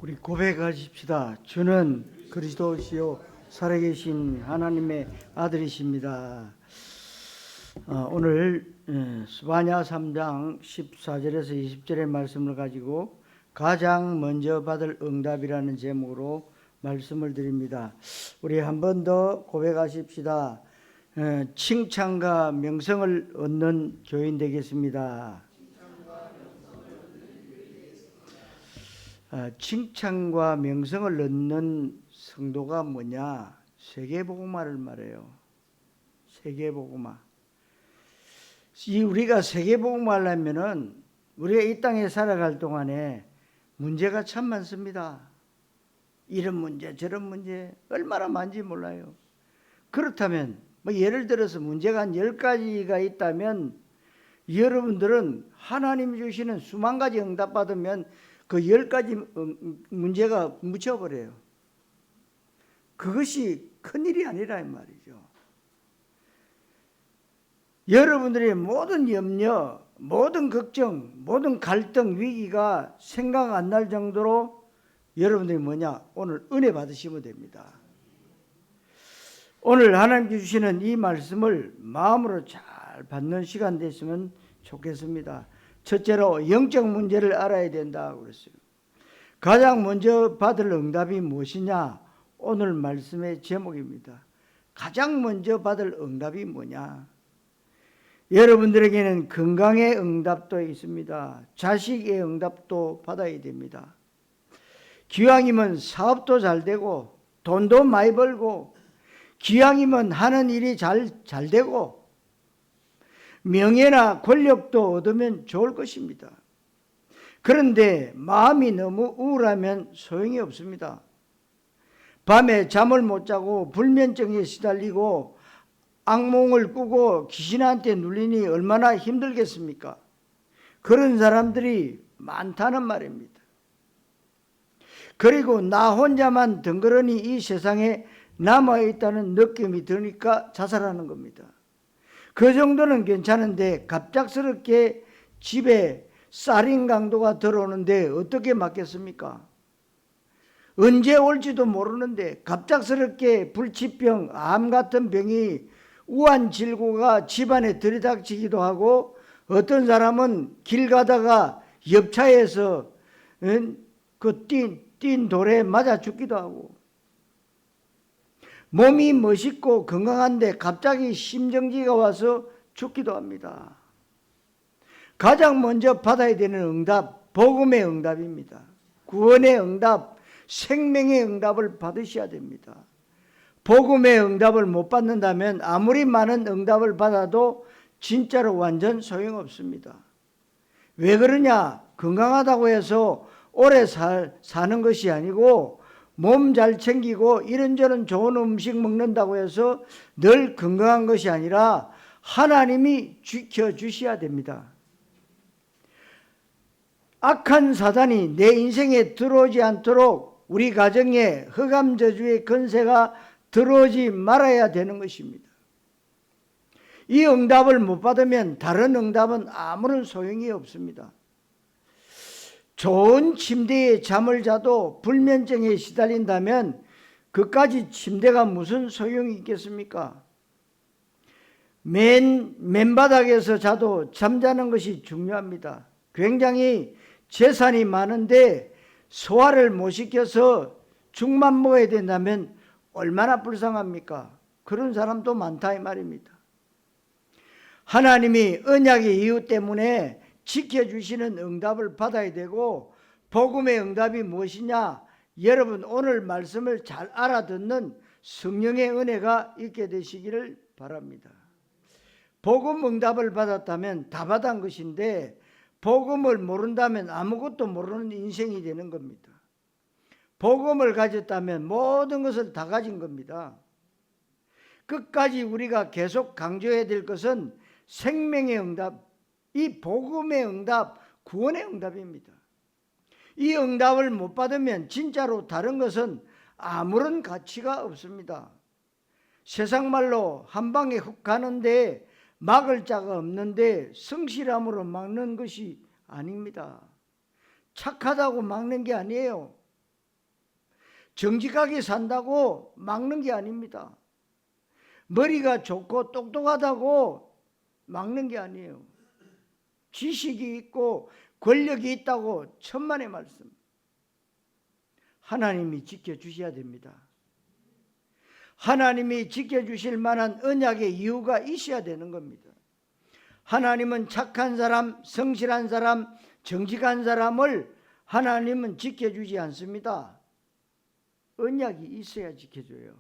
우리 고백하십시다. 주는 그리스도시요 살아계신 하나님의 아들이십니다. 오늘 스바냐 3장 14절에서 20절의 말씀을 가지고 가장 먼저 받을 응답이라는 제목으로 말씀을 드립니다. 우리 한 번 더 고백하십시다. 칭찬과 명성을 얻는 교인 되겠습니다. 칭찬과 명성을 얻는 성도가 뭐냐? 세계복음화를 말해요. 세계복음화. 우리가 세계복음화를 하면은 우리가 이 땅에 살아갈 동안에 문제가 참 많습니다. 이런 문제 저런 문제 얼마나 많은지 몰라요. 그렇다면 뭐 예를 들어서 문제가 한 10가지가 있다면 여러분들은 하나님이 주시는 수만 가지 응답 받으면 그 10가지 문제가 묻혀버려요. 그것이 큰일이 아니라 이 말이죠. 여러분들의 모든 염려, 모든 걱정, 모든 갈등, 위기가 생각 안 날 정도로 여러분들이 뭐냐? 오늘 은혜 받으시면 됩니다. 오늘 하나님께 주시는 이 말씀을 마음으로 잘 받는 시간 됐으면 좋겠습니다. 첫째로 영적 문제를 알아야 된다고 그랬어요. 가장 먼저 받을 응답이 무엇이냐? 오늘 말씀의 제목입니다. 가장 먼저 받을 응답이 뭐냐? 여러분들에게는 건강의 응답도 있습니다. 자식의 응답도 받아야 됩니다. 기왕이면 사업도 잘 되고 돈도 많이 벌고 기왕이면 하는 일이 잘 되고 명예나 권력도 얻으면 좋을 것입니다. 그런데 마음이 너무 우울하면 소용이 없습니다. 밤에 잠을 못 자고 불면증에 시달리고 악몽을 꾸고 귀신한테 눌리니 얼마나 힘들겠습니까? 그런 사람들이 많다는 말입니다. 그리고 나 혼자만 덩그러니 이 세상에 남아있다는 느낌이 드니까 자살하는 겁니다. 그 정도는 괜찮은데 갑작스럽게 집에 살인 강도가 들어오는데 어떻게 막겠습니까? 언제 올지도 모르는데 갑작스럽게 불치병, 암 같은 병이 우한질고가 집안에 들이닥치기도 하고 어떤 사람은 길 가다가 옆차에서 그 뛴 돌에 맞아 죽기도 하고 몸이 멋있고 건강한데 갑자기 심정지가 와서 죽기도 합니다. 가장 먼저 받아야 되는 응답, 복음의 응답입니다. 구원의 응답, 생명의 응답을 받으셔야 됩니다. 복음의 응답을 못 받는다면 아무리 많은 응답을 받아도 진짜로 완전 소용없습니다. 왜 그러냐? 건강하다고 해서 오래 사는 것이 아니고 몸 잘 챙기고 이런저런 좋은 음식 먹는다고 해서 늘 건강한 것이 아니라 하나님이 지켜주셔야 됩니다. 악한 사단이 내 인생에 들어오지 않도록 우리 가정에 흑암저주의 권세가 들어오지 말아야 되는 것입니다. 이 응답을 못 받으면 다른 응답은 아무런 소용이 없습니다. 좋은 침대에 잠을 자도 불면증에 시달린다면 그까지 침대가 무슨 소용이 있겠습니까? 맨바닥에서 자도 잠자는 것이 중요합니다. 굉장히 재산이 많은데 소화를 못 시켜서 죽만 먹어야 된다면 얼마나 불쌍합니까? 그런 사람도 많다 이 말입니다. 하나님이 언약의 이유 때문에 지켜주시는 응답을 받아야 되고 복음의 응답이 무엇이냐? 여러분 오늘 말씀을 잘 알아듣는 성령의 은혜가 있게 되시기를 바랍니다. 복음 응답을 받았다면 다 받은 것인데 복음을 모른다면 아무것도 모르는 인생이 되는 겁니다. 복음을 가졌다면 모든 것을 다 가진 겁니다. 끝까지 우리가 계속 강조해야 될 것은 생명의 응답, 이 복음의 응답, 구원의 응답입니다. 이 응답을 못 받으면 진짜로 다른 것은 아무런 가치가 없습니다. 세상 말로 한 방에 훅 가는데 막을 자가 없는데 성실함으로 막는 것이 아닙니다. 착하다고 막는 게 아니에요. 정직하게 산다고 막는 게 아닙니다. 머리가 좋고 똑똑하다고 막는 게 아니에요. 지식이 있고 권력이 있다고 천만의 말씀. 하나님이 지켜주셔야 됩니다. 하나님이 지켜주실 만한 언약의 이유가 있어야 되는 겁니다. 하나님은 착한 사람, 성실한 사람, 정직한 사람을 하나님은 지켜주지 않습니다. 언약이 있어야 지켜줘요.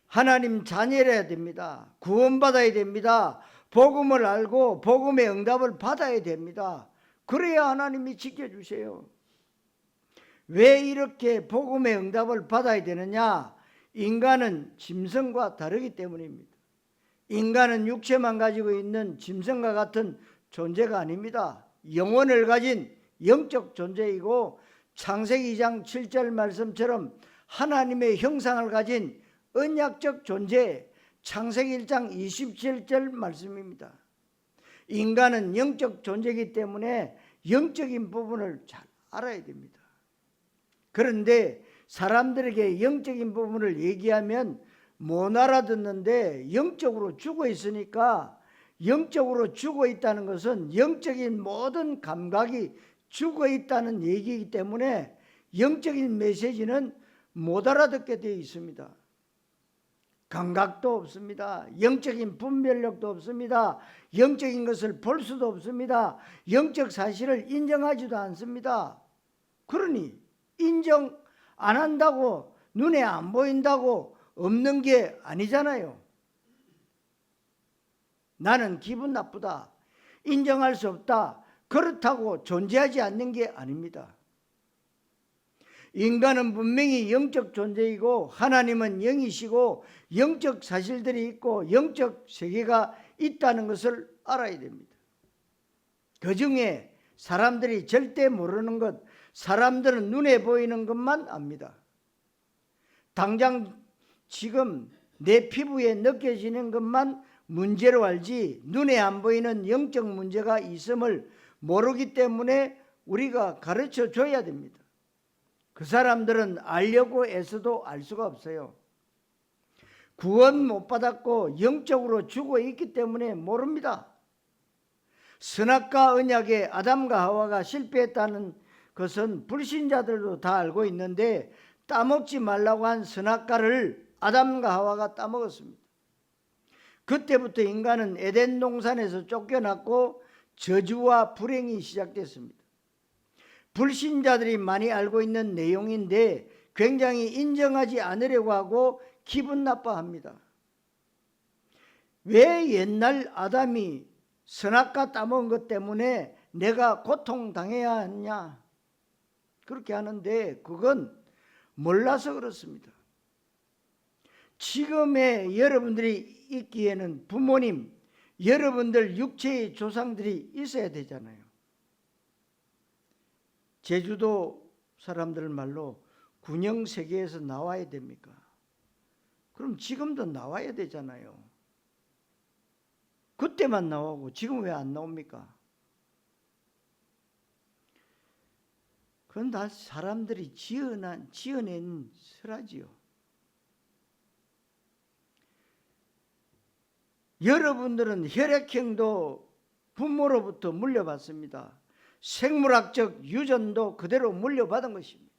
하나님 자녀라야 됩니다. 구원받아야 됩니다. 복음을 알고 복음의 응답을 받아야 됩니다. 그래야 하나님이 지켜주세요. 왜 이렇게 복음의 응답을 받아야 되느냐? 인간은 짐승과 다르기 때문입니다. 인간은 육체만 가지고 있는 짐승과 같은 존재가 아닙니다. 영혼을 가진 영적 존재이고 창세기 2장 7절 말씀처럼 하나님의 형상을 가진 언약적 존재, 창세기 1장 27절 말씀입니다. 인간은 영적 존재이기 때문에 영적인 부분을 잘 알아야 됩니다. 그런데 사람들에게 영적인 부분을 얘기하면 못 알아듣는데 영적으로 죽어 있으니까, 영적으로 죽어 있다는 것은 영적인 모든 감각이 죽어 있다는 얘기이기 때문에 영적인 메시지는 못 알아듣게 되어 있습니다. 감각도 없습니다. 영적인 분별력도 없습니다. 영적인 것을 볼 수도 없습니다. 영적 사실을 인정하지도 않습니다. 그러니 인정 안 한다고, 눈에 안 보인다고 없는 게 아니잖아요. 나는 기분 나쁘다, 인정할 수 없다, 그렇다고 존재하지 않는 게 아닙니다. 인간은 분명히 영적 존재이고 하나님은 영이시고 영적 사실들이 있고 영적 세계가 있다는 것을 알아야 됩니다. 그 중에 사람들이 절대 모르는 것, 사람들은 눈에 보이는 것만 압니다. 당장 지금 내 피부에 느껴지는 것만 문제로 알지 눈에 안 보이는 영적 문제가 있음을 모르기 때문에 우리가 가르쳐 줘야 됩니다. 그 사람들은 알려고 애써도 알 수가 없어요. 구원 못 받았고 영적으로 죽어 있기 때문에 모릅니다. 선악과 언약에 아담과 하와가 실패했다는 것은 불신자들도 다 알고 있는데, 따먹지 말라고 한 선악과를 아담과 하와가 따먹었습니다. 그때부터 인간은 에덴 동산에서 쫓겨났고 저주와 불행이 시작됐습니다. 불신자들이 많이 알고 있는 내용인데 굉장히 인정하지 않으려고 하고 기분 나빠합니다. 왜 옛날 아담이 선악과 따먹은 것 때문에 내가 고통당해야 하느냐, 그렇게 하는데 그건 몰라서 그렇습니다. 지금의 여러분들이 있기에는 부모님, 여러분들 육체의 조상들이 있어야 되잖아요. 제주도 사람들 말로 군영 세계에서 나와야 됩니까? 그럼 지금도 나와야 되잖아요. 그때만 나오고 지금 왜 안 나옵니까? 그건 다 사람들이 지어낸 설화지요. 여러분들은 혈액형도 부모로부터 물려받습니다. 생물학적 유전도 그대로 물려받은 것입니다.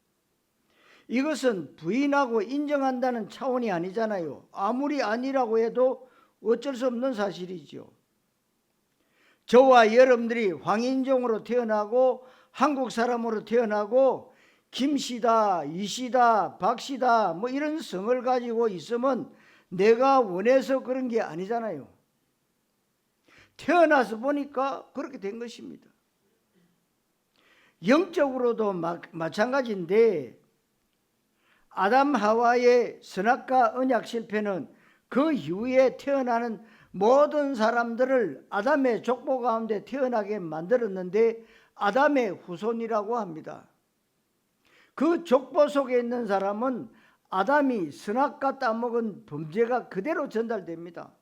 이것은 부인하고 인정한다는 차원이 아니잖아요. 아무리 아니라고 해도 어쩔 수 없는 사실이죠. 저와 여러분들이 황인종으로 태어나고 한국 사람으로 태어나고 김씨다, 이씨다, 박씨다 뭐 이런 성을 가지고 있으면 내가 원해서 그런 게 아니잖아요. 태어나서 보니까 그렇게 된 것입니다. 영적으로도 마찬가지인데, 아담 하와의 선악과 언약 실패는 그 이후에 태어나는 모든 사람들을 아담의 족보 가운데 태어나게 만들었는데 아담의 후손이라고 합니다. 그 족보 속에 있는 사람은 아담이 선악과 따먹은 범죄가 그대로 전달됩니다.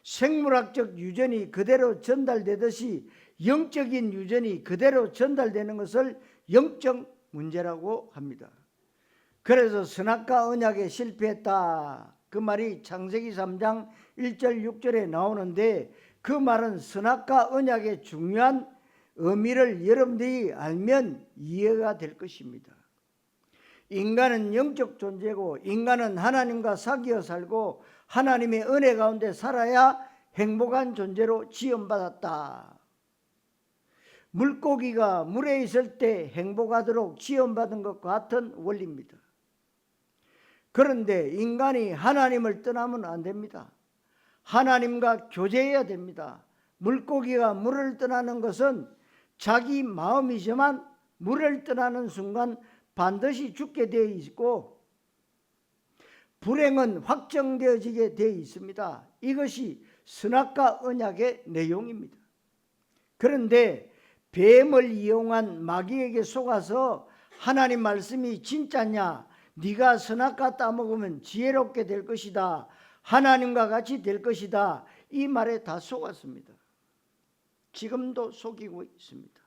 생물학적 유전이 그대로 전달되듯이 영적인 유전이 그대로 전달되는 것을 영적 문제라고 합니다. 그래서 선악과 언약에 실패했다. 그 말이 창세기 3장 1절 6절에 나오는데 그 말은 선악과 언약의 중요한 의미를 여러분들이 알면 이해가 될 것입니다. 인간은 영적 존재고 인간은 하나님과 사귀어 살고 하나님의 은혜 가운데 살아야 행복한 존재로 지음받았다. 물고기가 물에 있을 때 행복하도록 지음받은 것과 같은 원리입니다. 그런데 인간이 하나님을 떠나면 안 됩니다. 하나님과 교제해야 됩니다. 물고기가 물을 떠나는 것은 자기 마음이지만 물을 떠나는 순간 반드시 죽게 되어 있고 불행은 확정되어지게 되어 있습니다. 이것이 선악과 언약의 내용입니다. 그런데 뱀을 이용한 마귀에게 속아서 하나님 말씀이 진짜냐, 네가 선악과 따먹으면 지혜롭게 될 것이다, 하나님과 같이 될 것이다, 이 말에 다 속았습니다. 지금도 속이고 있습니다.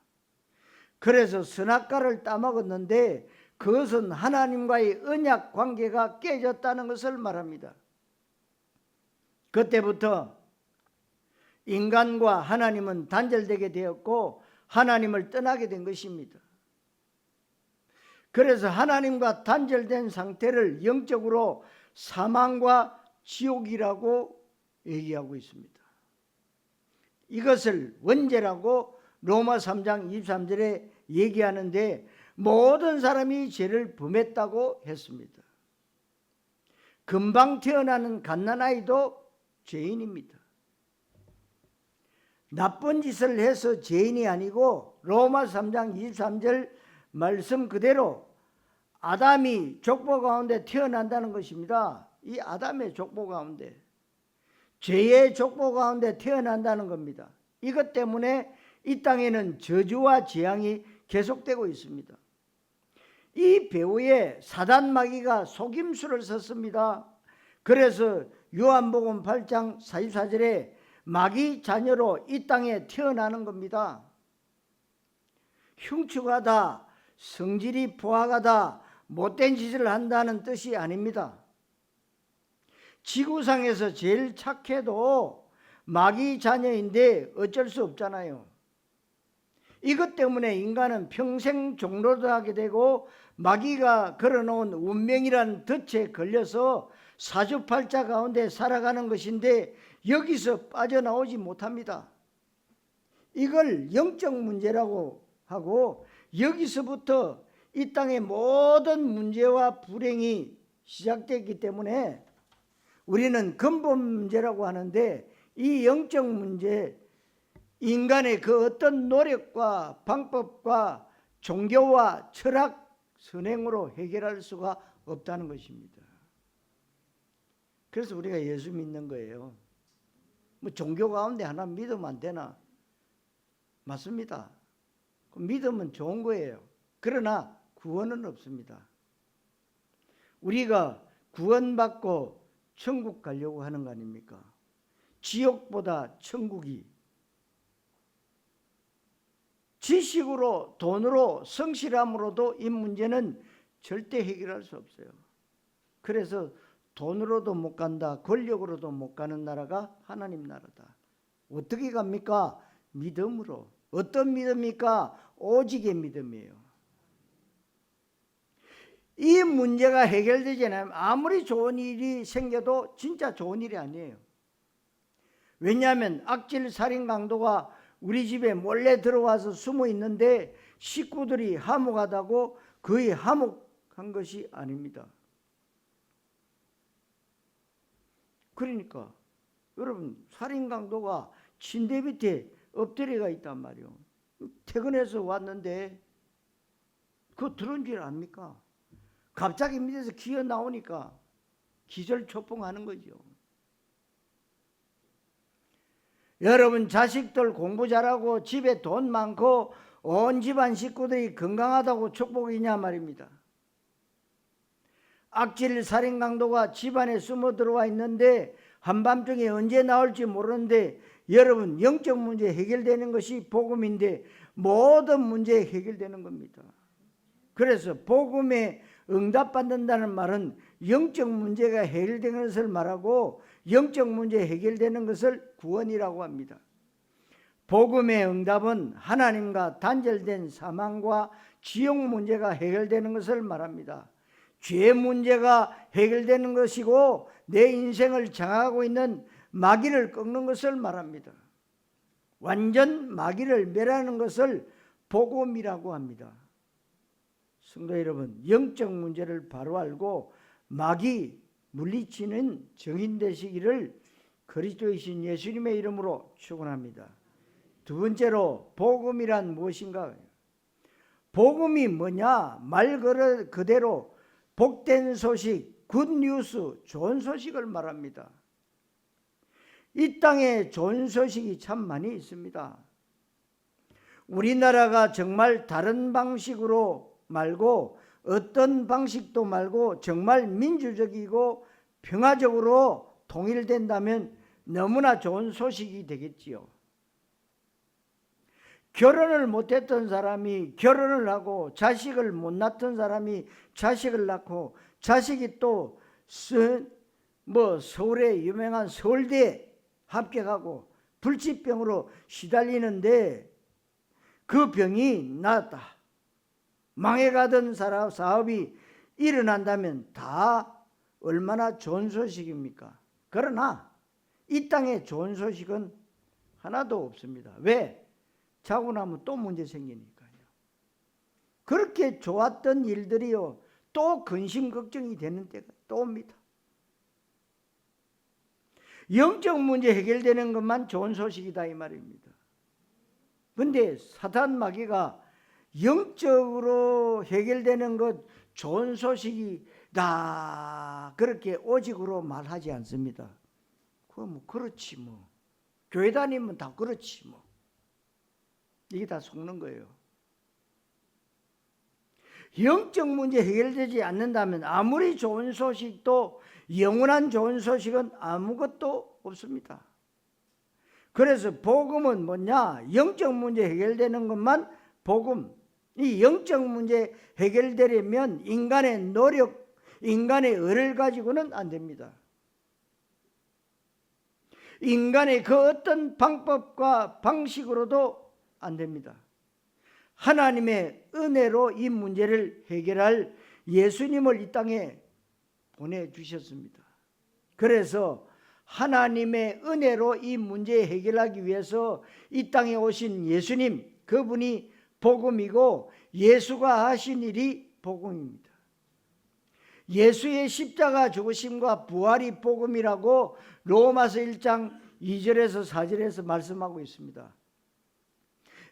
그래서 선악과를 따먹었는데 그것은 하나님과의 언약 관계가 깨졌다는 것을 말합니다. 그때부터 인간과 하나님은 단절되게 되었고 하나님을 떠나게 된 것입니다. 그래서 하나님과 단절된 상태를 영적으로 사망과 지옥이라고 얘기하고 있습니다. 이것을 원죄라고 로마 3장 23절에 얘기하는데 모든 사람이 죄를 범했다고 했습니다. 금방 태어나는 갓난아이도 죄인입니다. 나쁜 짓을 해서 죄인이 아니고 로마 3장 23절 말씀 그대로 아담이 족보 가운데 태어난다는 것입니다. 이 아담의 족보 가운데, 죄의 족보 가운데 태어난다는 겁니다. 이것 때문에 이 땅에는 저주와 재앙이 계속되고 있습니다. 이 배후에 사단 마귀가 속임수를 썼습니다. 그래서 요한복음 8장 44절에 마귀 자녀로 이 땅에 태어나는 겁니다. 흉측하다, 성질이 포악하다, 못된 짓을 한다는 뜻이 아닙니다. 지구상에서 제일 착해도 마귀 자녀인데 어쩔 수 없잖아요. 이것 때문에 인간은 평생 종로하게 되고 마귀가 걸어놓은 운명이라는 덫에 걸려서 사주팔자 가운데 살아가는 것인데 여기서 빠져나오지 못합니다. 이걸 영적 문제라고 하고 여기서부터 이 땅의 모든 문제와 불행이 시작됐기 때문에 우리는 근본 문제라고 하는데 이 영적 문제, 인간의 그 어떤 노력과 방법과 종교와 철학, 선행으로 해결할 수가 없다는 것입니다. 그래서 우리가 예수 믿는 거예요. 뭐 종교 가운데 하나 믿으면 안 되나? 맞습니다. 믿으면 좋은 거예요. 그러나 구원은 없습니다. 우리가 구원받고 천국 가려고 하는 거 아닙니까? 지옥보다 천국이 지식으로, 돈으로, 성실함으로도 이 문제는 절대 해결할 수 없어요. 그래서 돈으로도 못 간다, 권력으로도 못 가는 나라가 하나님 나라다. 어떻게 갑니까? 믿음으로. 어떤 믿음입니까? 오직의 믿음이에요. 이 문제가 해결되지 않으면 아무리 좋은 일이 생겨도 진짜 좋은 일이 아니에요. 왜냐하면 악질 살인 강도가 우리 집에 몰래 들어와서 숨어 있는데 식구들이 화목하다고 거의 화목한 것이 아닙니다. 그러니까 여러분, 살인 강도가 침대 밑에 엎드려가 있단 말이에요. 퇴근해서 왔는데 그거 들은 줄 압니까? 갑자기 밑에서 기어 나오니까 기절초풍하는 거죠. 여러분, 자식들 공부 잘하고 집에 돈 많고 온 집안 식구들이 건강하다고 축복이냐 말입니다. 악질 살인 강도가 집안에 숨어 들어와 있는데 한밤중에 언제 나올지 모르는데 여러분, 영적 문제 해결되는 것이 복음인데 모든 문제 해결되는 겁니다. 그래서 복음에 응답받는다는 말은 영적 문제가 해결되는 것을 말하고 영적 문제 해결되는 것을 구원이라고 합니다. 복음의 응답은 하나님과 단절된 사망과 지옥 문제가 해결되는 것을 말합니다. 죄 문제가 해결되는 것이고 내 인생을 장악하고 있는 마귀를 꺾는 것을 말합니다. 완전 마귀를 멸하는 것을 복음이라고 합니다. 성도 여러분, 영적 문제를 바로 알고 마귀 물리치는 증인 되시기를 그리스도이신 예수님의 이름으로 축원합니다. 두 번째로 복음이란 무엇인가? 복음이 뭐냐? 말 그대로 복된 소식, 굿뉴스, 좋은 소식을 말합니다. 이 땅에 좋은 소식이 참 많이 있습니다. 우리나라가 정말 다른 방식으로 말고 어떤 방식도 말고 정말 민주적이고 평화적으로 통일된다면 너무나 좋은 소식이 되겠지요. 결혼을 못했던 사람이 결혼을 하고 자식을 못 낳던 사람이 자식을 낳고 자식이 또 서울의 유명한 서울대에 합격하고 불치병으로 시달리는데 그 병이 나았다. 망해가던 사업이 일어난다면 다 얼마나 좋은 소식입니까? 그러나 이 땅에 좋은 소식은 하나도 없습니다. 왜? 자고 나면 또 문제 생기니까요. 그렇게 좋았던 일들이요 또 근심 걱정이 되는 때가 또 옵니다. 영적 문제 해결되는 것만 좋은 소식이다 이 말입니다. 그런데 사탄 마귀가 영적으로 해결되는 것 좋은 소식이다 그렇게 오직으로 말하지 않습니다. 그럼 그렇지 뭐 교회 다니면 다 그렇지 뭐 이게 다 속는 거예요. 영적 문제 해결되지 않는다면 아무리 좋은 소식도 영원한 좋은 소식은 아무것도 없습니다. 그래서 복음은 뭐냐? 영적 문제 해결되는 것만 복음. 이 영적 문제 해결되려면 인간의 노력, 인간의 의를 가지고는 안 됩니다. 인간의 그 어떤 방법과 방식으로도 안 됩니다. 하나님의 은혜로 이 문제를 해결할 예수님을 이 땅에 보내주셨습니다. 그래서 하나님의 은혜로 이 문제 해결하기 위해서 이 땅에 오신 예수님, 그분이 복음이고 예수가 하신 일이 복음입니다. 예수의 십자가 죽으심과 부활이 복음이라고 로마서 1장 2절에서 4절에서 말씀하고 있습니다.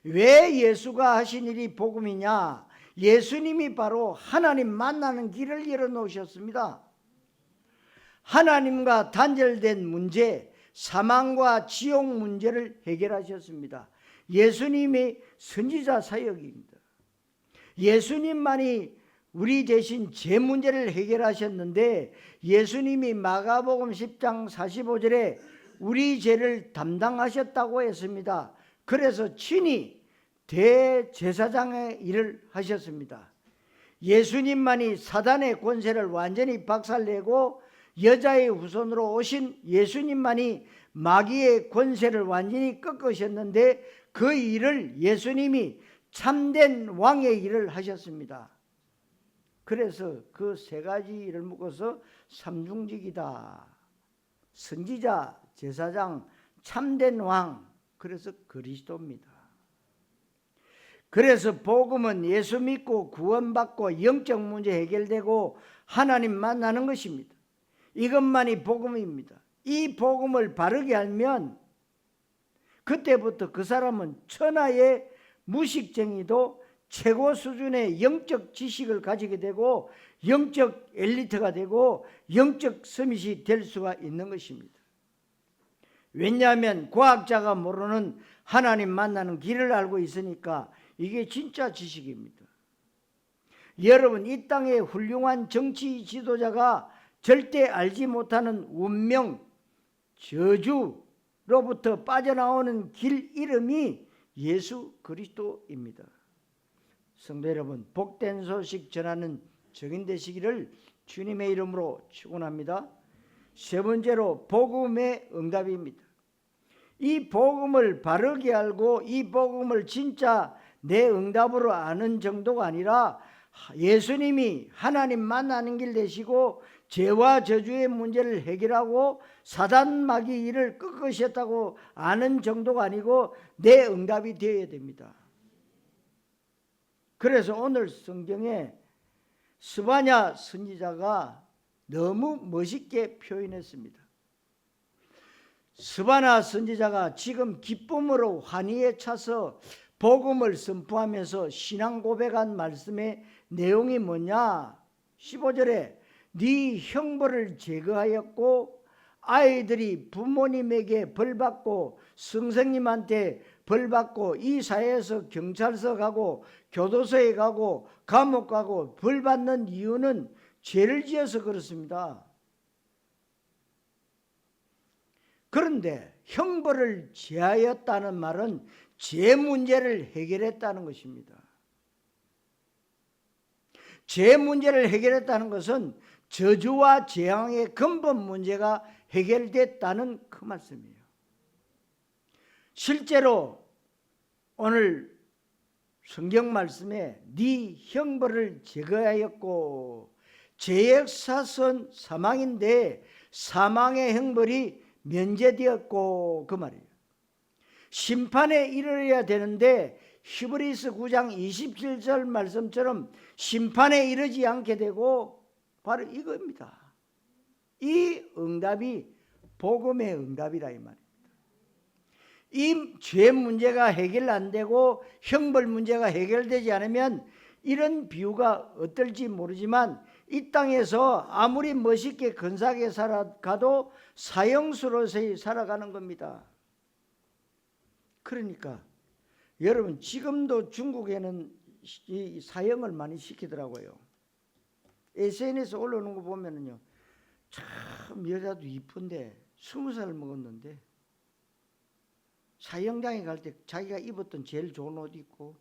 왜 예수가 하신 일이 복음이냐? 예수님이 바로 하나님 만나는 길을 열어놓으셨습니다. 하나님과 단절된 문제, 사망과 지옥 문제를 해결하셨습니다. 예수님이 선지자 사역입니다. 예수님만이 우리 대신 죄 문제를 해결하셨는데 예수님이 마가복음 10장 45절에 우리 죄를 담당하셨다고 했습니다. 그래서 친히 대제사장의 일을 하셨습니다. 예수님만이 사단의 권세를 완전히 박살내고 여자의 후손으로 오신 예수님만이 마귀의 권세를 완전히 꺾으셨는데 그 일을 예수님이 참된 왕의 일을 하셨습니다. 그래서 그 세 가지 일을 묶어서 삼중직이다. 선지자, 제사장, 참된 왕, 그래서 그리스도입니다. 그래서 복음은 예수 믿고 구원받고 영적 문제 해결되고 하나님 만나는 것입니다. 이것만이 복음입니다. 이 복음을 바르게 알면 그때부터 그 사람은 천하의 무식쟁이도 최고 수준의 영적 지식을 가지게 되고 영적 엘리트가 되고 영적 서밋이 될 수가 있는 것입니다. 왜냐하면 과학자가 모르는 하나님 만나는 길을 알고 있으니까 이게 진짜 지식입니다. 여러분, 이 땅의 훌륭한 정치 지도자가 절대 알지 못하는 운명, 저주로부터 빠져나오는 길 이름이 예수 그리스도입니다. 성도 여러분, 복된 소식 전하는 증인 되시기를 주님의 이름으로 축원합니다. 세 번째로 복음의 응답입니다. 이 복음을 바르게 알고 이 복음을 진짜 내 응답으로 아는 정도가 아니라 예수님이 하나님 만나는 길 되시고 죄와 저주의 문제를 해결하고 사단 마귀 일을 꺾으셨다고 아는 정도가 아니고 내 응답이 되어야 됩니다. 그래서 오늘 성경에 스바냐 선지자가 너무 멋있게 표현했습니다. 스바냐 선지자가 지금 기쁨으로 환희에 차서 복음을 선포하면서 신앙 고백한 말씀의 내용이 뭐냐? 15절에 네 형벌을 제거하였고 아이들이 부모님에게 벌받고 선생님한테 벌받고 이 사회에서 경찰서 가고 교도소에 가고 감옥 가고 벌받는 이유는 죄를 지어서 그렇습니다. 그런데 형벌을 제하였다는 말은 죄 문제를 해결했다는 것입니다. 죄 문제를 해결했다는 것은 저주와 재앙의 근본 문제가 해결됐다는 그 말씀이에요. 실제로 오늘 성경 말씀에 네 형벌을 제거하였고 죄의 사선 사망인데 사망의 형벌이 면제되었고 그 말이에요. 심판에 이르러야 되는데 히브리서 9장 27절 말씀처럼 심판에 이르지 않게 되고 바로 이겁니다. 이 응답이 복음의 응답이라 이 말입니다. 이 죄 문제가 해결 안 되고 형벌 문제가 해결되지 않으면 이런 비유가 어떨지 모르지만 이 땅에서 아무리 멋있게 근사하게 살아가도 사형수로서 살아가는 겁니다. 그러니까 여러분 지금도 중국에는 이 사형을 많이 시키더라고요. SNS에 올라오는 거 보면은요, 참 여자도 이쁜데 20살 먹었는데 사형장에 갈 때 자기가 입었던 제일 좋은 옷 입고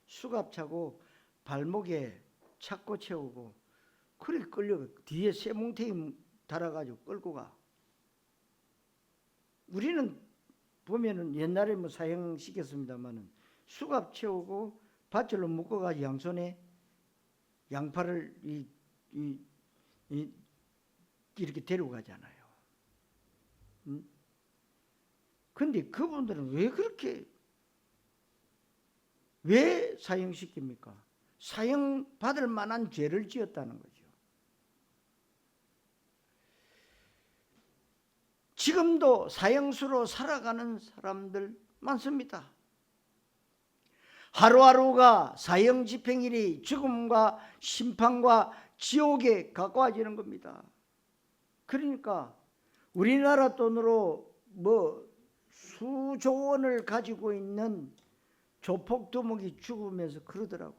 수갑 차고 발목에 착고 채우고 그래 끌려가 뒤에 쇠뭉탱이 달아가지고 끌고 가. 우리는 보면은 옛날에 뭐 사형 시켰습니다만은 수갑 채우고 밧줄로 묶어가지고 양손에 양팔을 이렇게 데리고 가잖아요. 근데 그분들은 왜 사형시킵니까? 사형 받을 만한 죄를 지었다는 거죠. 지금도 사형수로 살아가는 사람들 많습니다. 하루하루가 사형 집행일이 죽음과 심판과 지옥에 가까워지는 겁니다. 그러니까 우리나라 돈으로 뭐 수조 원을 가지고 있는 조폭두목이 죽으면서 그러더라고.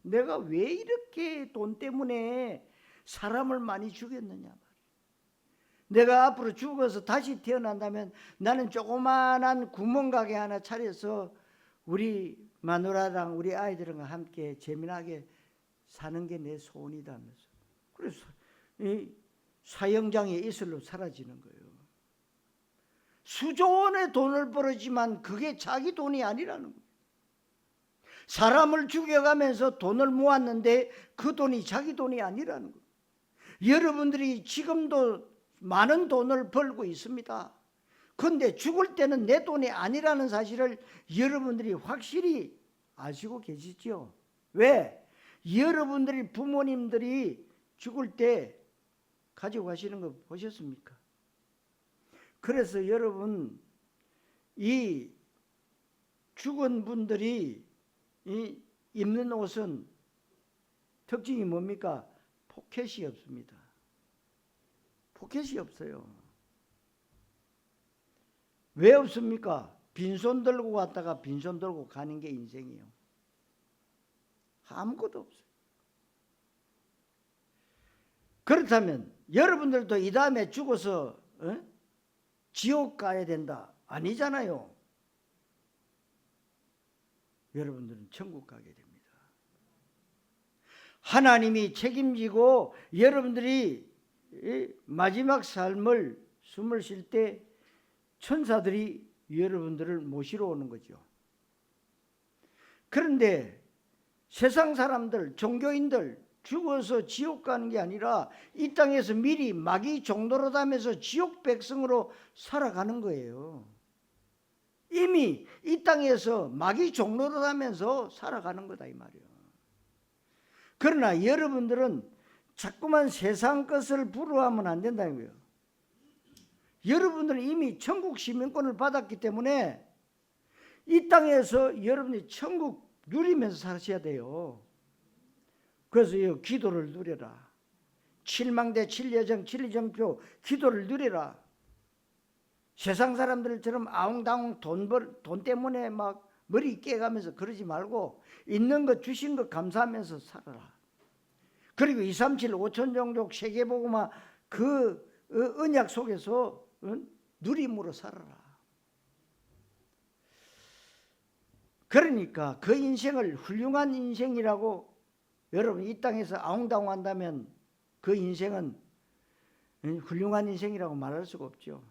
내가 왜 이렇게 돈 때문에 사람을 많이 죽였느냐. 내가 앞으로 죽어서 다시 태어난다면 나는 조그만한 구멍가게 하나 차려서 우리 마누라랑 우리 아이들과 함께 재미나게 사는 게 내 소원이다면서. 그래서 이 사형장에 이슬로 사라지는 거예요. 수조 원의 돈을 벌었지만 그게 자기 돈이 아니라는 거예요. 사람을 죽여가면서 돈을 모았는데 그 돈이 자기 돈이 아니라는 거예요. 여러분들이 지금도 많은 돈을 벌고 있습니다. 그런데 죽을 때는 내 돈이 아니라는 사실을 여러분들이 확실히 아시고 계시죠? 왜? 여러분들이 부모님들이 죽을 때 가지고 가시는 거 보셨습니까? 그래서 여러분 이 죽은 분들이 입는 옷은 특징이 뭡니까? 포켓이 없습니다. 포켓이 없어요. 왜 없습니까? 빈손 들고 왔다가 빈손 들고 가는 게 인생이에요. 아무것도 없어요. 그렇다면 여러분들도 이 다음에 죽어서 지옥 가야 된다? 아니잖아요. 여러분들은 천국 가게 됩니다. 하나님이 책임지고 여러분들이 마지막 삶을 숨을 쉴 때 천사들이 여러분들을 모시러 오는 거죠. 그런데 세상 사람들, 종교인들 죽어서 지옥 가는 게 아니라 이 땅에서 미리 마귀 종노릇하면서 지옥 백성으로 살아가는 거예요. 이미 이 땅에서 마귀 종노릇하면서 살아가는 거다 이 말이에요. 그러나 여러분들은 자꾸만 세상 것을 부러워하면 안 된다는 거예요. 여러분들은 이미 천국 시민권을 받았기 때문에 이 땅에서 여러분이 천국 누리면서 사셔야 돼요. 그래서 기도를 누려라. 칠망대, 칠여정, 칠리정표 기도를 누려라. 세상 사람들처럼 아웅다웅 돈 때문에 막 머리 깨가면서 그러지 말고 있는 것 주신 것 감사하면서 살아라. 그리고 237 5천종족 세계복음화 그 언약 속에서 누림으로 살아라. 그러니까 그 인생을 훌륭한 인생이라고 여러분 이 땅에서 아웅다웅 한다면 그 인생은 훌륭한 인생이라고 말할 수가 없죠.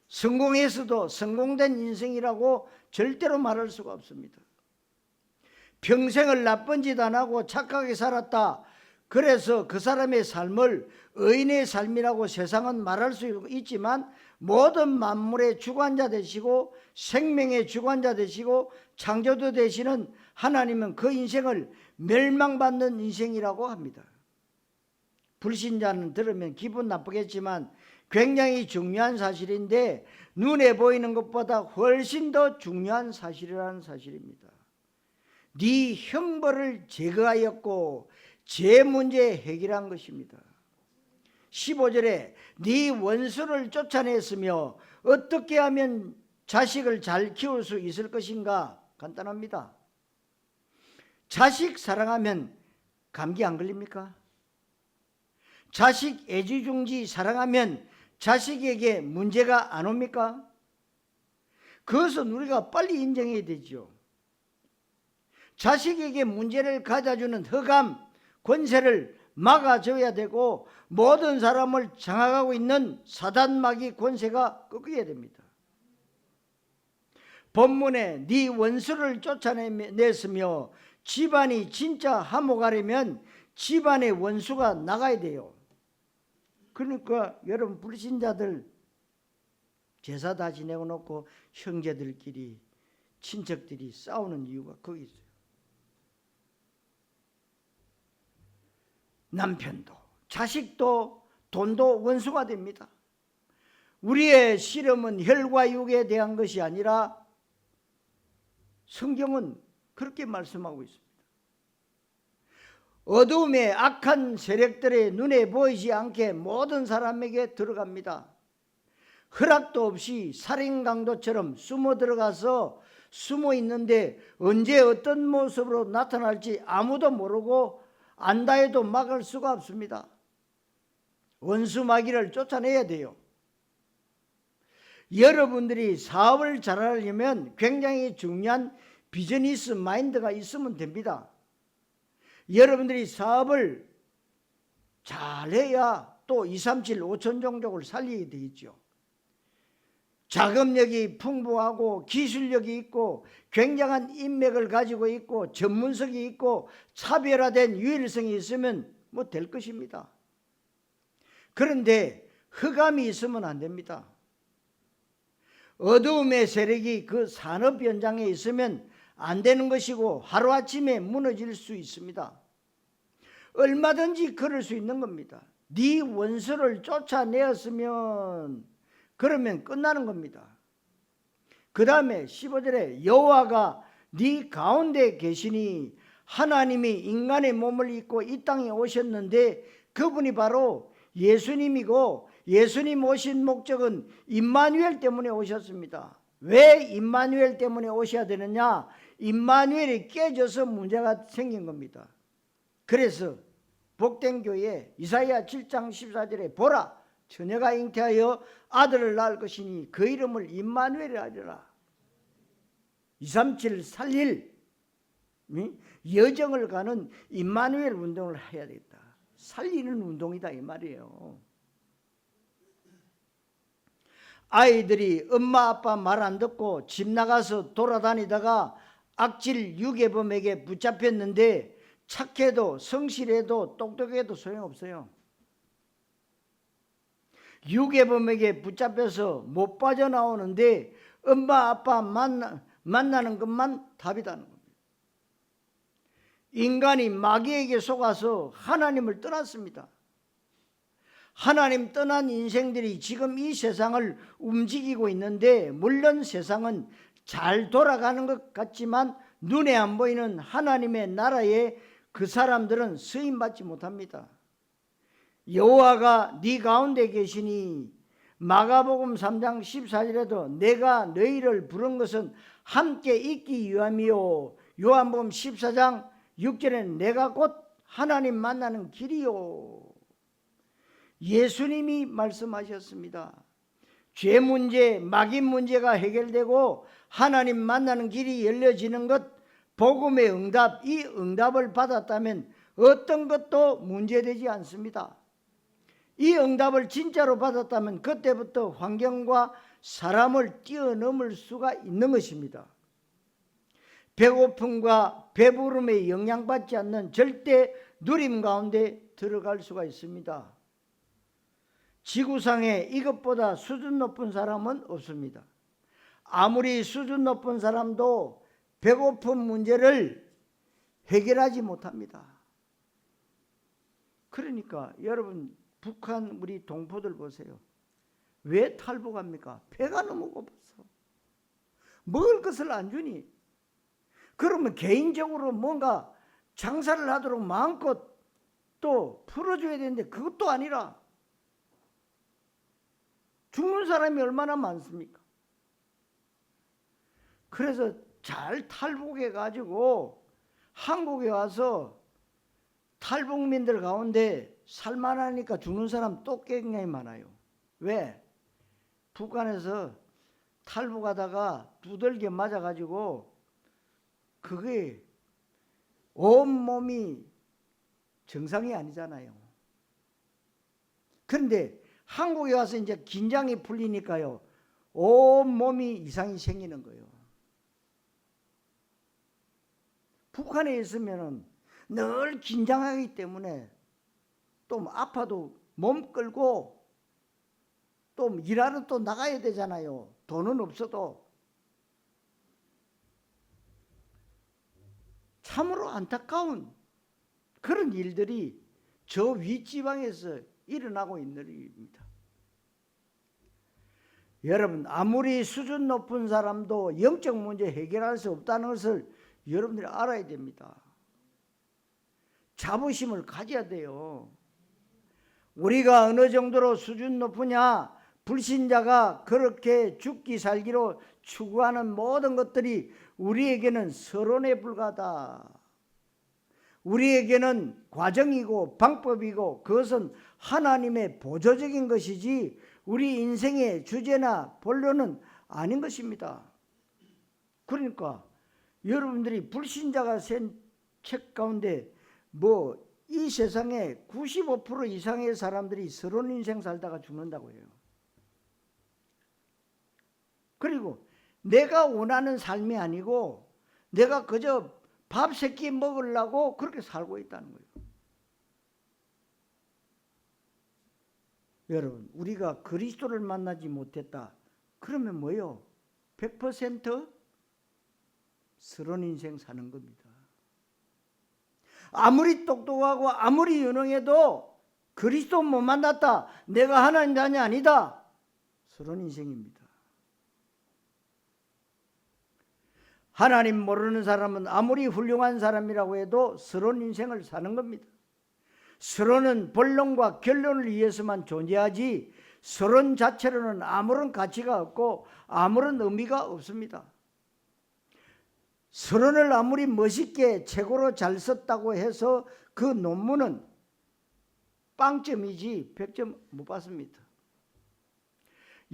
성공해서도 성공된 인생이라고 절대로 말할 수가 없습니다. 평생을 나쁜 짓 안 하고 착하게 살았다. 그래서 그 사람의 삶을 의인의 삶이라고 세상은 말할 수 있지만 모든 만물의 주관자 되시고 생명의 주관자 되시고 창조주 되시는 하나님은 그 인생을 멸망받는 인생이라고 합니다. 불신자는 들으면 기분 나쁘겠지만 굉장히 중요한 사실인데 눈에 보이는 것보다 훨씬 더 중요한 사실이라는 사실입니다. 네 형벌을 제거하였고 제 문제 해결한 것입니다. 15절에 네 원수를 쫓아냈으며 어떻게 하면 자식을 잘 키울 수 있을 것인가? 간단합니다. 자식 사랑하면 감기 안 걸립니까? 자식 애지중지 사랑하면 자식에게 문제가 안 옵니까? 그것은 우리가 빨리 인정해야 되죠. 자식에게 문제를 가져주는 흑암, 권세를 막아줘야 되고 모든 사람을 장악하고 있는 사단마귀 권세가 꺾여야 됩니다. 본문에 네 원수를 쫓아냈으며 집안이 진짜 화목하려면 집안의 원수가 나가야 돼요. 그러니까 여러분 불신자들 제사 다 지내고 놓고 형제들끼리 친척들이 싸우는 이유가 거기 있어요. 남편도 자식도 돈도 원수가 됩니다. 우리의 씨름은 혈과 육에 대한 것이 아니라 성경은 그렇게 말씀하고 있습니다. 어두움의 악한 세력들의 눈에 보이지 않게 모든 사람에게 들어갑니다. 허락도 없이 살인강도처럼 숨어 들어가서 숨어 있는데 언제 어떤 모습으로 나타날지 아무도 모르고 안다 해도 막을 수가 없습니다. 원수 마귀를 쫓아내야 돼요. 여러분들이 사업을 잘하려면 굉장히 중요한 비즈니스 마인드가 있으면 됩니다. 여러분들이 사업을 잘해야 또 237 5천 종족을 살리게 되겠죠. 자금력이 풍부하고 기술력이 있고 굉장한 인맥을 가지고 있고 전문성이 있고 차별화된 유일성이 있으면 뭐 될 것입니다. 그런데 흑암이 있으면 안 됩니다. 어두움의 세력이 그 산업 현장에 있으면 안 되는 것이고 하루아침에 무너질 수 있습니다. 얼마든지 그럴 수 있는 겁니다. 네 원수를 쫓아내었으면 그러면 끝나는 겁니다. 그 다음에 15절에 여호와가 네 가운데 계시니 하나님이 인간의 몸을 입고 이 땅에 오셨는데 그분이 바로 예수님이고 예수님 오신 목적은 임마누엘 때문에 오셨습니다. 왜 임마누엘 때문에 오셔야 되느냐? 임마누엘이 깨져서 문제가 생긴 겁니다. 그래서 복된 교회 이사야 7장 14절에 보라 처녀가 잉태하여 아들을 낳을 것이니 그 이름을 임마누엘이라 하리라. 237 살릴 여정을 가는 임마누엘 운동을 해야 되겠다. 살리는 운동이다 이 말이에요. 아이들이 엄마 아빠 말 안 듣고 집 나가서 돌아다니다가 악질 유괴범에게 붙잡혔는데 착해도 성실해도 똑똑해도 소용없어요. 유괴범에게 붙잡혀서 못 빠져나오는데 엄마 아빠 만나는 것만 답이다는 겁니다. 인간이 마귀에게 속아서 하나님을 떠났습니다. 하나님 떠난 인생들이 지금 이 세상을 움직이고 있는데 물론 세상은 잘 돌아가는 것 같지만 눈에 안 보이는 하나님의 나라에 그 사람들은 쓰임받지 못합니다. 여호와가 네 가운데 계시니 마가복음 3장 14절에도 내가 너희를 부른 것은 함께 있기 위함이요 요한복음 14장 6절에는 내가 곧 하나님 만나는 길이요. 예수님이 말씀하셨습니다. 죄 문제, 마귀 문제가 해결되고 하나님 만나는 길이 열려지는 것, 복음의 응답, 이 응답을 받았다면 어떤 것도 문제되지 않습니다. 이 응답을 진짜로 받았다면 그때부터 환경과 사람을 뛰어넘을 수가 있는 것입니다. 배고픔과 배부름에 영향받지 않는 절대 누림 가운데 들어갈 수가 있습니다. 지구상에 이것보다 수준 높은 사람은 없습니다. 아무리 수준 높은 사람도 배고픈 문제를 해결하지 못합니다. 그러니까 여러분 북한 우리 동포들 보세요. 왜 탈북합니까? 배가 너무 고파서. 먹을 것을 안 주니. 그러면 개인적으로 뭔가 장사를 하도록 마음껏 또 풀어줘야 되는데 그것도 아니라 죽는 사람이 얼마나 많습니까? 그래서 잘 탈북해 가지고 한국에 와서 탈북민들 가운데 살만하니까 죽는 사람 또 굉장히 많아요. 왜? 북한에서 탈북하다가 두들겨 맞아가지고 그게 온몸이 정상이 아니잖아요. 그런데 한국에 와서 이제 긴장이 풀리니까요, 온몸이 이상이 생기는 거예요. 북한에 있으면은 늘 긴장하기 때문에 또 아파도 몸 끌고 또 일하러 또 나가야 되잖아요. 돈은 없어도. 참으로 안타까운 그런 일들이 저 윗지방에서 일어나고 있는 일입니다. 여러분 아무리 수준 높은 사람도 영적 문제 해결할 수 없다는 것을 여러분들이 알아야 됩니다. 자부심을 가져야 돼요. 우리가 어느 정도로 수준 높으냐, 불신자가 그렇게 죽기 살기로 추구하는 모든 것들이 우리에게는 서론에 불과하다. 우리에게는 과정이고 방법이고 그것은 하나님의 보조적인 것이지 우리 인생의 주제나 본론은 아닌 것입니다. 그러니까 여러분들이 불신자가 쓴 책 가운데 이 세상에 95% 이상의 사람들이 서론 인생 살다가 죽는다고 해요. 그리고 내가 원하는 삶이 아니고 내가 그저 밥 세 끼 먹으려고 그렇게 살고 있다는 거예요. 여러분 우리가 그리스도를 만나지 못했다. 그러면 뭐예요? 100% 서론 인생 사는 겁니다. 아무리 똑똑하고 아무리 유능해도 그리스도 못 만났다. 내가 하나님 자녀 아니다. 서론 인생입니다. 하나님 모르는 사람은 아무리 훌륭한 사람이라고 해도 서론 인생을 사는 겁니다. 서론은 본론과 결론을 위해서만 존재하지 서론 자체로는 아무런 가치가 없고 아무런 의미가 없습니다. 서론을 아무리 멋있게 최고로 잘 썼다고 해서 그 논문은 빵점이지 100점 못 받습니다.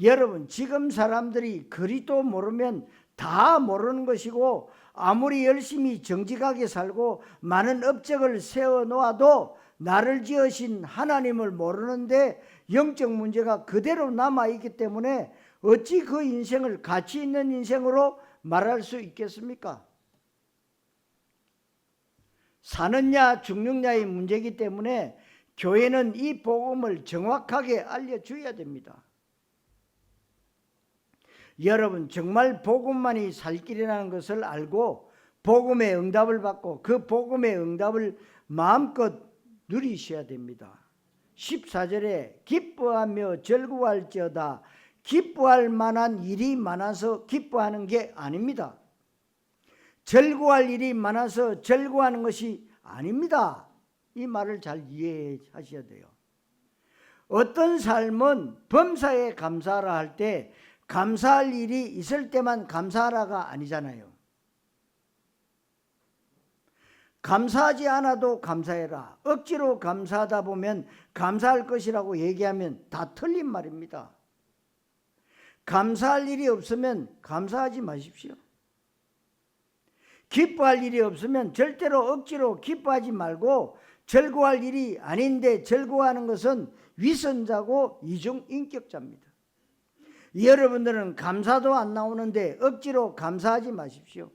여러분 지금 사람들이 그리스도 모르면 다 모르는 것이고 아무리 열심히 정직하게 살고 많은 업적을 세워놓아도 나를 지으신 하나님을 모르는데 영적 문제가 그대로 남아있기 때문에 어찌 그 인생을 가치 있는 인생으로 말할 수 있겠습니까? 사느냐 죽느냐의 문제이기 때문에 교회는 이 복음을 정확하게 알려줘야 됩니다. 여러분 정말 복음만이 살 길이라는 것을 알고 복음의 응답을 받고 그 복음의 응답을 마음껏 누리셔야 됩니다. 14절에 기뻐하며 즐거워할지어다. 기뻐할 만한 일이 많아서 기뻐하는 게 아닙니다. 즐거워할 일이 많아서 즐거워하는 것이 아닙니다. 이 말을 잘 이해하셔야 돼요. 어떤 삶은 범사에 감사하라 할 때 감사할 일이 있을 때만 감사하라가 아니잖아요. 감사하지 않아도 감사해라. 억지로 감사하다 보면 감사할 것이라고 얘기하면 다 틀린 말입니다. 감사할 일이 없으면 감사하지 마십시오. 기뻐할 일이 없으면 절대로 억지로 기뻐하지 말고 즐거워할 일이 아닌데 즐거워하는 것은 위선자고 이중인격자입니다. 여러분들은 감사도 안 나오는데 억지로 감사하지 마십시오.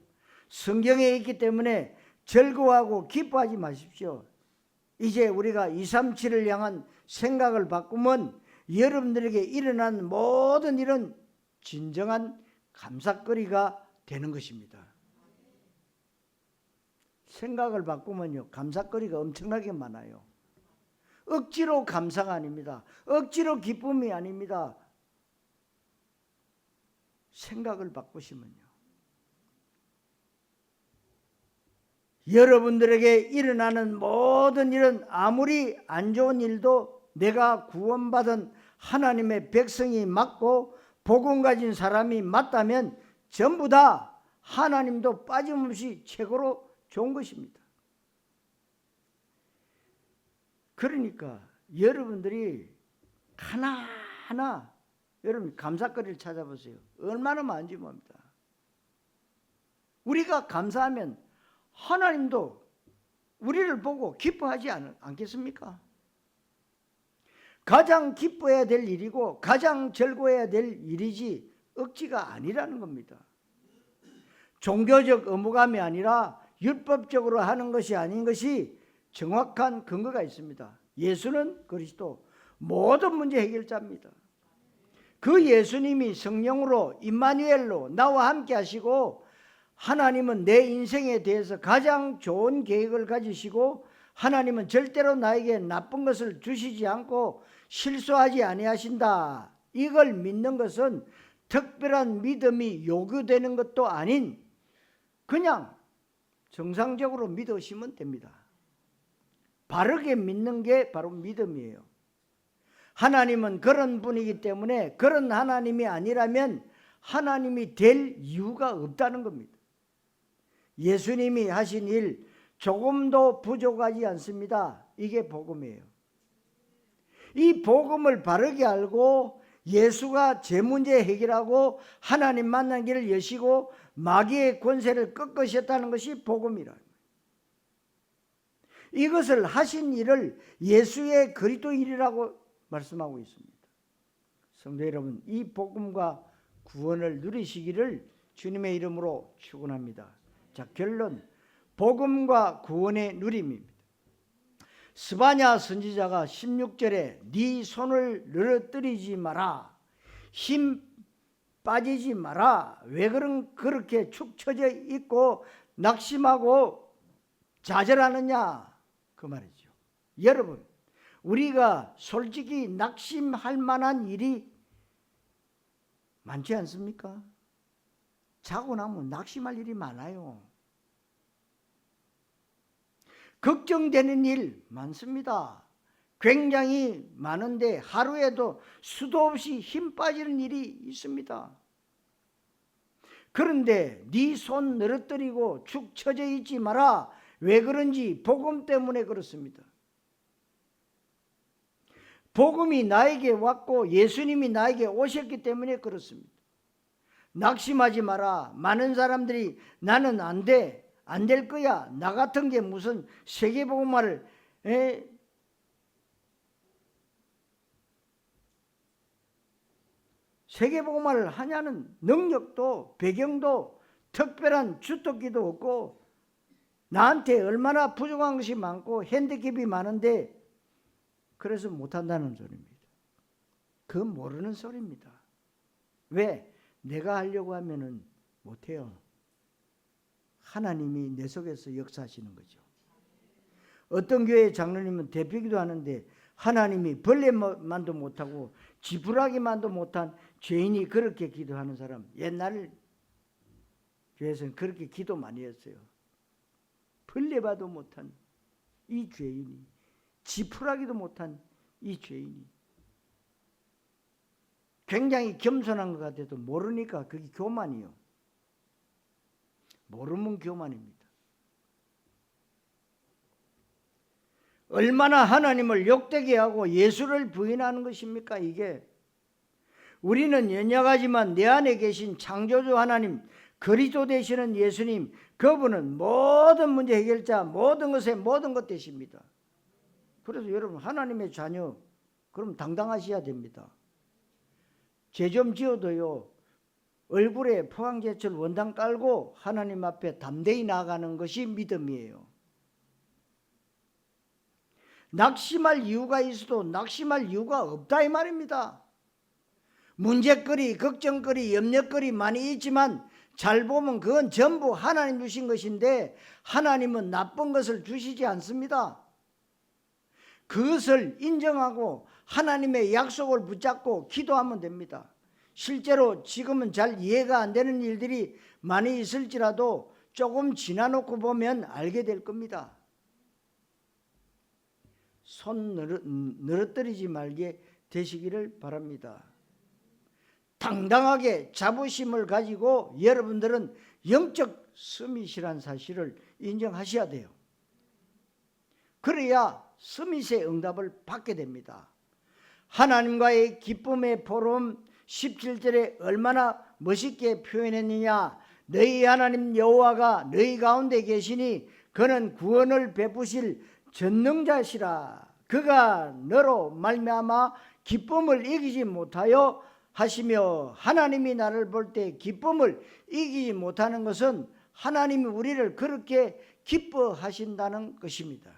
성경에 있기 때문에 즐거워하고 기뻐하지 마십시오. 이제 우리가 237을 향한 생각을 바꾸면 여러분들에게 일어난 모든 일은 진정한 감사거리가 되는 것입니다. 생각을 바꾸면요 감사거리가 엄청나게 많아요. 억지로 감사가 아닙니다. 억지로 기쁨이 아닙니다. 생각을 바꾸시면요 여러분들에게 일어나는 모든 일은 아무리 안 좋은 일도 내가 구원받은 하나님의 백성이 맞고 복음 가진 사람이 맞다면 전부 다 하나님도 빠짐없이 최고로 좋은 것입니다. 그러니까 여러분들이 하나하나 여러분 감사거리를 찾아보세요. 얼마나 많은지 봅니다. 우리가 감사하면 하나님도 우리를 보고 기뻐하지 않겠습니까? 가장 기뻐해야 될 일이고 가장 즐거워해야 될 일이지 억지가 아니라는 겁니다. 종교적 의무감이 아니라 율법적으로 하는 것이 아닌 것이 정확한 근거가 있습니다. 예수는 그리스도 모든 문제 해결자입니다. 그 예수님이 성령으로 임마누엘로 나와 함께 하시고 하나님은 내 인생에 대해서 가장 좋은 계획을 가지시고 하나님은 절대로 나에게 나쁜 것을 주시지 않고 실수하지 아니하신다. 이걸 믿는 것은 특별한 믿음이 요구되는 것도 아닌 그냥 정상적으로 믿으시면 됩니다. 바르게 믿는 게 바로 믿음이에요. 하나님은 그런 분이기 때문에 그런 하나님이 아니라면 하나님이 될 이유가 없다는 겁니다. 예수님이 하신 일 조금도 부족하지 않습니다. 이게 복음이에요. 이 복음을 바르게 알고 예수가 제 문제 해결하고 하나님 만난 길을 여시고 마귀의 권세를 꺾으셨다는 것이 복음이라. 이것을 하신 일을 예수의 그리스도인이라고 말씀하고 있습니다. 성도 여러분, 이 복음과 구원을 누리시기를 주님의 이름으로 축원합니다. 자, 결론, 복음과 구원의 누림입니다. 스바냐 선지자가 16절에 네 손을 늘어뜨리지 마라, 힘 빠지지 마라, 왜 그렇게 축 처져 있고 낙심하고 좌절하느냐, 그 말이죠. 여러분, 우리가 솔직히 낙심할 만한 일이 많지 않습니까? 자고 나면 낙심할 일이 많아요. 걱정되는 일 많습니다. 굉장히 많은데 하루에도 수도 없이 힘 빠지는 일이 있습니다. 그런데 네 손 늘어뜨리고 축 처져 있지 마라. 왜 그런지 복음 때문에 그렇습니다. 복음이 나에게 왔고 예수님이 나에게 오셨기 때문에 그렇습니다. 낙심하지 마라. 많은 사람들이 나는 안 돼, 안 될 거야, 나 같은 게 무슨 세계복음화를 세계복음화를 하냐는 능력도 배경도 특별한 주특기도 없고 나한테 얼마나 부족한 것이 많고 핸디캡이 많은데 그래서 못한다는 소리입니다. 그건 모르는 소리입니다. 왜? 내가 하려고 하면은 못해요. 하나님이 내 속에서 역사하시는 거죠. 어떤 교회 장로님은 대표기도 하는데 하나님이 벌레만도 못하고 지푸라기만도 못한 죄인이 그렇게 기도하는 사람, 옛날 교회에서는 그렇게 기도 많이 했어요. 벌레봐도 못한 이 죄인이, 지푸라기도 못한 이 죄인이 굉장히 겸손한 것 같아도 모르니까 그게 교만이요. 모르면 교만입니다. 얼마나 하나님을 욕되게 하고 예수를 부인하는 것입니까? 이게 우리는 연약하지만 내 안에 계신 창조주 하나님, 그리스도 되시는 예수님, 그분은 모든 문제 해결자, 모든 것의 모든 것 되십니다. 그래서 여러분 하나님의 자녀 그럼 당당하셔야 됩니다. 죄 좀 지어도요 얼굴에 포항제철 원당 깔고 하나님 앞에 담대히 나아가는 것이 믿음이에요. 낙심할 이유가 있어도 낙심할 이유가 없다 이 말입니다. 문제거리, 걱정거리, 염려거리 많이 있지만 잘 보면 그건 전부 하나님 주신 것인데 하나님은 나쁜 것을 주시지 않습니다. 그것을 인정하고 하나님의 약속을 붙잡고 기도하면 됩니다. 실제로 지금은 잘 이해가 안 되는 일들이 많이 있을지라도 조금 지나놓고 보면 알게 될 겁니다. 손 늘어뜨리지 말게 되시기를 바랍니다. 당당하게 자부심을 가지고 여러분들은 영적 서밋이란 사실을 인정하셔야 돼요. 그래야 서밋의 응답을 받게 됩니다. 하나님과의 기쁨의 보름 17절에 얼마나 멋있게 표현했느냐. 너희 하나님 여호와가 너희 가운데 계시니 그는 구원을 베푸실 전능자시라. 그가 너로 말미암아 기쁨을 이기지 못하여 하시며, 하나님이 나를 볼 때 기쁨을 이기지 못하는 것은 하나님이 우리를 그렇게 기뻐하신다는 것입니다.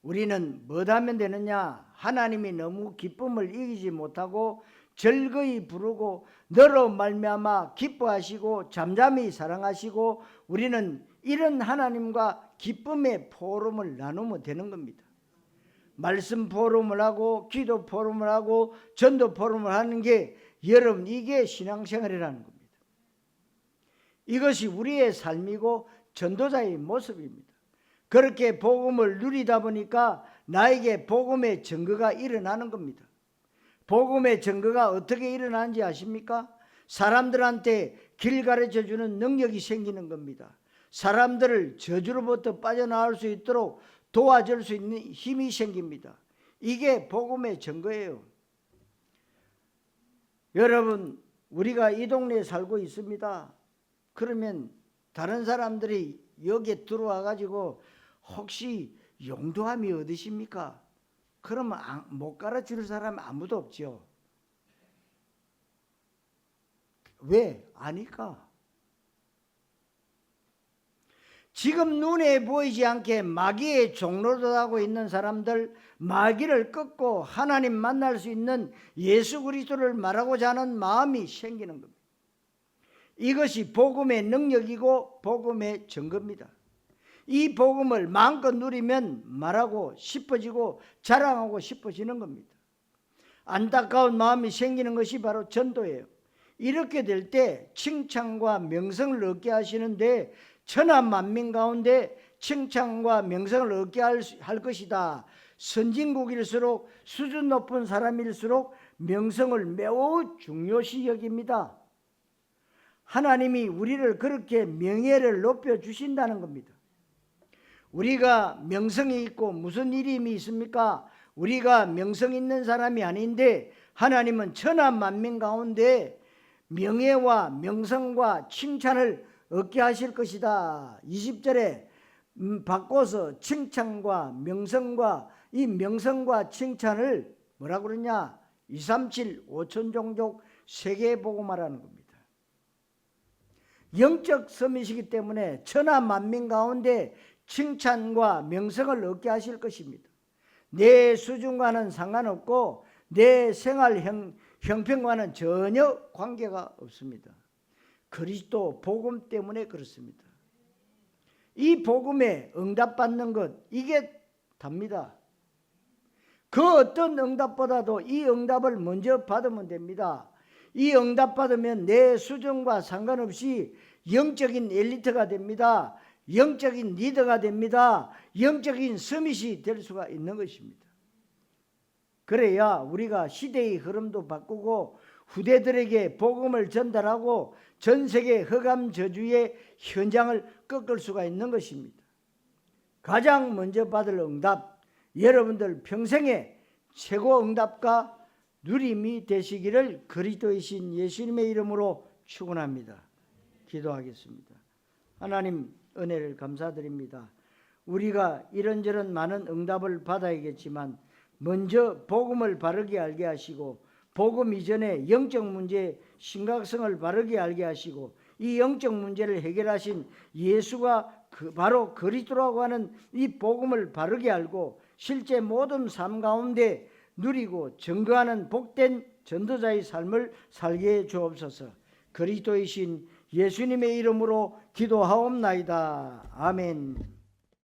우리는 뭐하면 되느냐? 하나님이 너무 기쁨을 이기지 못하고 즐거이 부르고 너로 말미암아 기뻐하시고 잠잠히 사랑하시고 우리는 이런 하나님과 기쁨의 포럼을 나누면 되는 겁니다. 말씀 포럼을 하고 기도 포럼을 하고 전도 포럼을 하는 게 여러분 이게 신앙생활이라는 겁니다. 이것이 우리의 삶이고 전도자의 모습입니다. 그렇게 복음을 누리다 보니까 나에게 복음의 증거가 일어나는 겁니다. 복음의 증거가 어떻게 일어나는지 아십니까? 사람들한테 길 가르쳐주는 능력이 생기는 겁니다. 사람들을 저주로부터 빠져나올 수 있도록 도와줄 수 있는 힘이 생깁니다. 이게 복음의 증거예요. 여러분, 우리가 이 동네에 살고 있습니다. 그러면 다른 사람들이 여기에 들어와 가지고 혹시 용도함이 어디십니까? 그러면 못 가르칠 사람이 아무도 없죠. 왜? 아니까. 지금 눈에 보이지 않게 마귀의 종로릇하고 있는 사람들, 마귀를 꺾고 하나님 만날 수 있는 예수 그리스도를 말하고자 하는 마음이 생기는 겁니다. 이것이 복음의 능력이고 복음의 증거입니다. 이 복음을 마음껏 누리면 말하고 싶어지고 자랑하고 싶어지는 겁니다. 안타까운 마음이 생기는 것이 바로 전도예요. 이렇게 될 때 칭찬과 명성을 얻게 하시는데 천하 만민 가운데 칭찬과 명성을 얻게 할 것이다. 선진국일수록 수준 높은 사람일수록 명성을 매우 중요시 여깁니다. 하나님이 우리를 그렇게 명예를 높여주신다는 겁니다. 우리가 명성이 있고 무슨 이름이 있습니까? 우리가 명성 있는 사람이 아닌데 하나님은 천하 만민 가운데 명예와 명성과 칭찬을 얻게 하실 것이다. 20절에 바꿔서 칭찬과 명성과 이 명성과 칭찬을 뭐라고 그러냐? 237 5천 종족 세계 보고 말하는 겁니다. 영적 섬이시기 때문에 천하 만민 가운데 칭찬과 명성을 얻게 하실 것입니다. 내 수준과는 상관없고 내 생활 형편과는 전혀 관계가 없습니다. 그리스도 복음 때문에 그렇습니다. 이 복음에 응답받는 것, 이게 답니다. 그 어떤 응답보다도 이 응답을 먼저 받으면 됩니다. 이 응답 받으면 내 수준과 상관없이 영적인 엘리트가 됩니다. 영적인 리더가 됩니다. 영적인 서밋이 될 수가 있는 것입니다. 그래야 우리가 시대의 흐름도 바꾸고 후대들에게 복음을 전달하고 전 세계 흑암 저주의 현장을 꺾을 수가 있는 것입니다. 가장 먼저 받을 응답, 여러분들 평생의 최고 응답과 누림이 되시기를 그리스도이신 예수님의 이름으로 축원합니다. 기도하겠습니다. 하나님, 은혜를 감사드립니다. 우리가 이런저런 많은 응답을 받아야겠지만 먼저 복음을 바르게 알게 하시고 복음 이전에 영적 문제의 심각성을 바르게 알게 하시고 이 영적 문제를 해결하신 예수가 바로 그리스도라고 하는 이 복음을 바르게 알고 실제 모든 삶 가운데 누리고 증거하는 복된 전도자의 삶을 살게 해 주옵소서. 그리스도이신 예수님의 이름으로 기도하옵나이다. 아멘.